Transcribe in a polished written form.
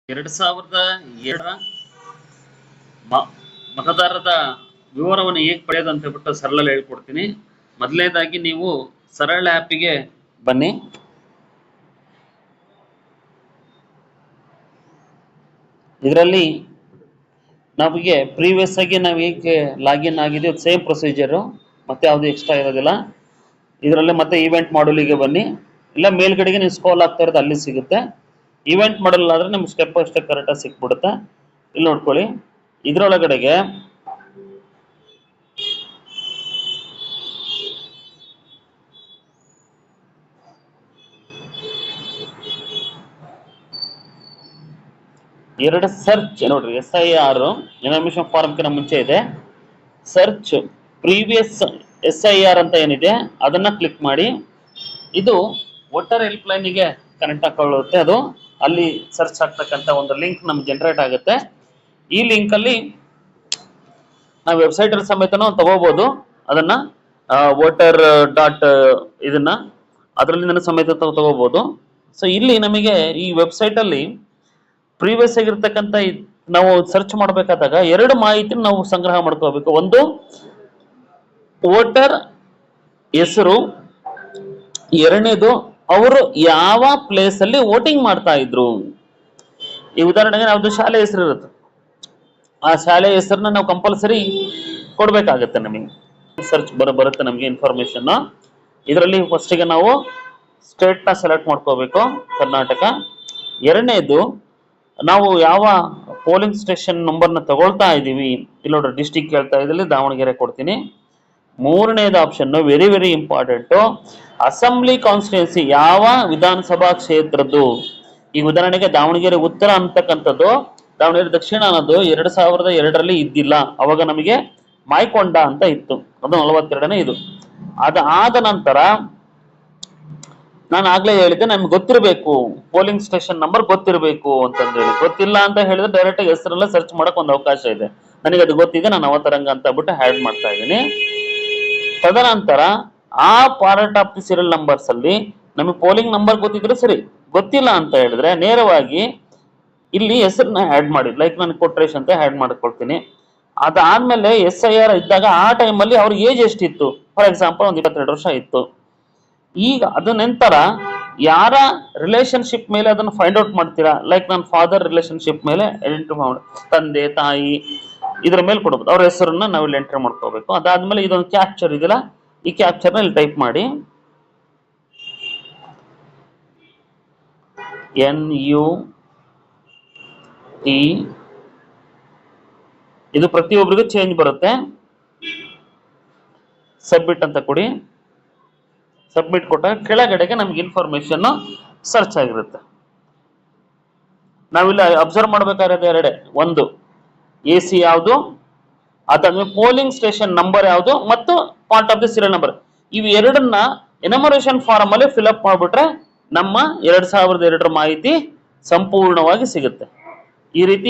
2002 ಮತದಾರರ ವಿವರವನ್ನು ಹೇಗೆ ಪಡೆಯೋದು ಅಂತ ಹೇಳ್ಬಿಟ್ಟು ಸರಳ ಹೇಳ್ಕೊಡ್ತೀನಿ. ಮೊದಲನೇದಾಗಿ ನೀವು ಸರಳ ಆ್ಯಪಿಗೆ ಬನ್ನಿ. ಇದರಲ್ಲಿ ನಮಗೆ ಪ್ರೀವಿಯಸ್ ಆಗಿ ನಾವು ಹೇಗೆ ಲಾಗಿನ್ ಆಗಿದೆಯೋ ಸೇಮ್ ಪ್ರೊಸೀಜರು, ಮತ್ತೆ ಯಾವುದು ಎಕ್ಸ್ಟ್ರಾ ಇರೋದಿಲ್ಲ. ಇದರಲ್ಲಿ ಮತ್ತೆ ಈವೆಂಟ್ ಮಾಡ್ಯೂಲಿಗೆ ಬನ್ನಿ, ಇಲ್ಲ ಮೇಲ್ಗಡೆಗೆ ನೀವು ಸ್ಕ್ರೋಲ್ ಆಗ್ತಾ ಇರೋದು ಅಲ್ಲಿ ಸಿಗುತ್ತೆ. ಈವೆಂಟ್ ಮಾಡಲ್ ಆದ್ರೆ ನಿಮ್ಗೆ ಸ್ಟೆಪ್ ಬೈ ಸ್ಟೆಪ್ ಕರೆಕ್ಟಾಗಿ ಸಿಕ್ಬಿಡುತ್ತೆ. ಇಲ್ಲಿ ನೋಡ್ಕೊಳ್ಳಿ, ಇದರೊಳಗಡೆಗೆ ಎರಡು ಸರ್ಚ್ ನೋಡ್ರಿ, SIR ಇನ್ಫಾರ್ಮೇಶನ್ ಫಾರ್ಮ್ಕಿಂತ ಮುಂಚೆ ಇದೆ ಸರ್ಚ್ ಪ್ರೀವಿಯಸ್ SIR ಅಂತ ಏನಿದೆ ಅದನ್ನ ಕ್ಲಿಕ್ ಮಾಡಿ. ಇದು ವೋಟರ್ ಹೆಲ್ಪ್ ಲೈನ್ಗೆ ಕನೆಕ್ಟ್ ಹಾಕೊಳ್ಳುತ್ತೆ. ಅದು ಅಲ್ಲಿ ಸರ್ಚ್ ಆಗ್ತಕ್ಕಂಥ ಒಂದು ಲಿಂಕ್ ನಮ್ಗೆ ಜನರೇಟ್ ಆಗುತ್ತೆ. ಈ ಲಿಂಕ್ ಅಲ್ಲಿ ನಾವು ವೆಬ್ಸೈಟ್ ಅಲ್ಲಿ ಸಮೇತನೂ ತಗೋಬಹುದು. ಅದನ್ನ ವೋಟರ್ ಡಾಟ್ ಇದನ್ನ ಅದರಲ್ಲಿ ಸಮೇತ ತಗೋಬಹುದು. ಸೊ ಇಲ್ಲಿ ನಮಗೆ ಈ ವೆಬ್ಸೈಟ್ ಅಲ್ಲಿ ಪ್ರೀವಿಯಸ್ ಆಗಿರ್ತಕ್ಕಂಥ ನಾವು ಸರ್ಚ್ ಮಾಡಬೇಕಾದಾಗ ಎರಡು ಮಾಹಿತಿ ನಾವು ಸಂಗ್ರಹ ಮಾಡ್ಕೋಬೇಕು. ಒಂದು ವೋಟರ್ ಹೆಸರು, ಎರಡನೇದು ಅವರು ಯಾವ ಪ್ಲೇಸ್ ಅಲ್ಲಿ ವೋಟಿಂಗ್ ಮಾಡ್ತಾ ಇದ್ರು. ಈ ಉದಾಹರಣೆಗೆ ನಾವ್ದು ಶಾಲೆ ಹೆಸರು ಇರುತ್ತೆ, ಆ ಶಾಲೆ ಹೆಸರನ್ನ ನಾವು ಕಂಪಲ್ಸರಿ ಕೊಡ್ಬೇಕಾಗತ್ತೆ. ನಮಗೆ ಸರ್ಚ್ ಬರುತ್ತೆ ನಮಗೆ ಇನ್ಫಾರ್ಮೇಶನ್. ಇದರಲ್ಲಿ ಫಸ್ಟಿಗೆ ನಾವು ಸ್ಟೇಟ್ ನ ಸೆಲೆಕ್ಟ್ ಮಾಡ್ಕೋಬೇಕು, ಕರ್ನಾಟಕ. ಎರಡನೇದು ನಾವು ಯಾವ ಪೋಲಿಂಗ್ ಸ್ಟೇಷನ್ ನಂಬರ್ನ ತಗೊಳ್ತಾ ಇದ್ದೀವಿ, ಇಲ್ಲಿ ನೋಡ್ರಿ ಡಿಸ್ಟಿಕ್ ಹೇಳ್ತಾ ಇದ್ದಲ್ಲಿ ದಾವಣಗೆರೆ ಕೊಡ್ತೀನಿ. ಮೂರನೇದು option very very important, assembly constituency ಯಾವ ವಿಧಾನಸಭಾ ಕ್ಷೇತ್ರದ್ದು. ಈ ಉದಾಹರಣೆಗೆ ದಾವಣಗೆರೆ ಉತ್ತರ ಅಂತಕ್ಕಂಥದ್ದು ದಾವಣಗೆರೆ ದಕ್ಷಿಣ ಅನ್ನೋದು 2002ರಲ್ಲಿ ಇದ್ದಿಲ್ಲ. ಅವಾಗ ನಮಗೆ ಮಾಯ್ಕೊಂಡ ಅಂತ ಇತ್ತು, ಅದು 42ನೇ ಇದು. ಅದಾದ ನಂತರ ನಾನು ಆಗ್ಲೇ ಹೇಳಿದ್ದೆ ನಮ್ಗೆ ಗೊತ್ತಿರಬೇಕು, ಪೋಲಿಂಗ್ ಸ್ಟೇಷನ್ ನಂಬರ್ ಗೊತ್ತಿರಬೇಕು ಅಂತಂದೇಳಿ. ಗೊತ್ತಿಲ್ಲ ಅಂತ ಹೇಳಿದ್ರೆ ಡೈರೆಕ್ಟ್ ಆಗಿ ಹೆಸರೆಲ್ಲ ಸರ್ಚ್ ಮಾಡಕ್ ಒಂದು ಅವಕಾಶ ಇದೆ. ನನಗೆ ಅದು ಗೊತ್ತಿದೆ, ನಾನು ಅವತರಂಗ ಅಂತ ಬಿಟ್ಟು ಆ್ಯಡ್ ಮಾಡ್ತಾ ಇದ್ದೀನಿ. ತದನಂತರ ಆ part of the serial numbers ಅಲ್ಲಿ ನಮಗೆ ಪೋಲಿಂಗ್ ನಂಬರ್ ಗೊತ್ತಿದ್ರೆ ಸರಿ, ಗೊತ್ತಿಲ್ಲ ಅಂತ ಹೇಳಿದ್ರೆ ನೇರವಾಗಿ ಇಲ್ಲಿ ಹೆಸರನ್ನ ಆ್ಯಡ್ ಮಾಡಿ, ಲೈಕ್ ನಾನು ಕೊಟ್ರೇಶ್ ಅಂತ ಆ್ಯಡ್ ಮಾಡ್ಕೊಳ್ತೀನಿ. ಅದಾದ್ಮೇಲೆ SIR ಇದ್ದಾಗ ಆ ಟೈಮಲ್ಲಿ ಅವ್ರ ಏಜ್ ಎಷ್ಟಿತ್ತು, ಫಾರ್ ಎಕ್ಸಾಂಪಲ್ ಒಂದು 22 ವರ್ಷ ಇತ್ತು. ಈಗ ಅದ ನಂತರ ಯಾರ ರಿಲೇಶನ್ಶಿಪ್ ಮೇಲೆ ಅದನ್ನು ಫೈಂಡ್ ಔಟ್ ಮಾಡ್ತೀರಾ, ಲೈಕ್ ನನ್ನ ಫಾದರ್ ರಿಲೇಶನ್ಶಿಪ್ ಮೇಲೆ ಐಡೆಂಟಿಫೈ ಮಾಡಿ, ತಂದೆ ತಾಯಿ ಇದ್ರ ಮೇಲೆ ಕೊಡ್ಬೋದು. ಅವ್ರ ಹೆಸರನ್ನ ನಾವಿಲ್ಲಿ ಎಂಟ್ರಿ ಮಾಡ್ಕೋಬೇಕು. ಅದಾದ್ಮೇಲೆ ಇದೊಂದು ಕ್ಯಾಪ್ಚರ್ ಇದೆಯಲ್ಲ, ಈ ಕ್ಯಾಪ್ಚರ್ನ ಇಲ್ಲಿ ಟೈಪ್ ಮಾಡಿ, NUT. ಇದು ಪ್ರತಿಯೊಬ್ಬರಿಗೂ ಚೇಂಜ್ ಬರುತ್ತೆ. ಸಬ್ಮಿಟ್ ಅಂತ ಕೊಡಿ. ಸಬ್ಮಿಟ್ ಕೊಟ್ಟಾಗ ಕೆಳಗಡೆಗೆ ನಮ್ಗೆ ಇನ್ಫಾರ್ಮೇಶನ್ ಸರ್ಚ್ ಆಗಿರುತ್ತೆ. ನಾವಿಲ್ಲಿ ಅಬ್ಸರ್ವ್ ಮಾಡ್ಬೇಕಾಗಿರೋದು ಎರಡೇ, ಒಂದು AC ಯಾವುದು, ಅದಾದ್ಮೇಲೆ ಪೋಲಿಂಗ್ ಸ್ಟೇಷನ್ ನಂಬರ್ ಯಾವುದು, ಮತ್ತು part of the serial number. ಇವು ಎರಡನ್ನ ಎನಮರೇಷನ್ ಫಾರಂ ಅಲ್ಲಿ ಫಿಲ್ಅಪ್ ಮಾಡ್ಬಿಟ್ರೆ ನಮ್ಮ 2002 ಮಾಹಿತಿ ಸಂಪೂರ್ಣವಾಗಿ ಸಿಗುತ್ತೆ. ಈ ರೀತಿ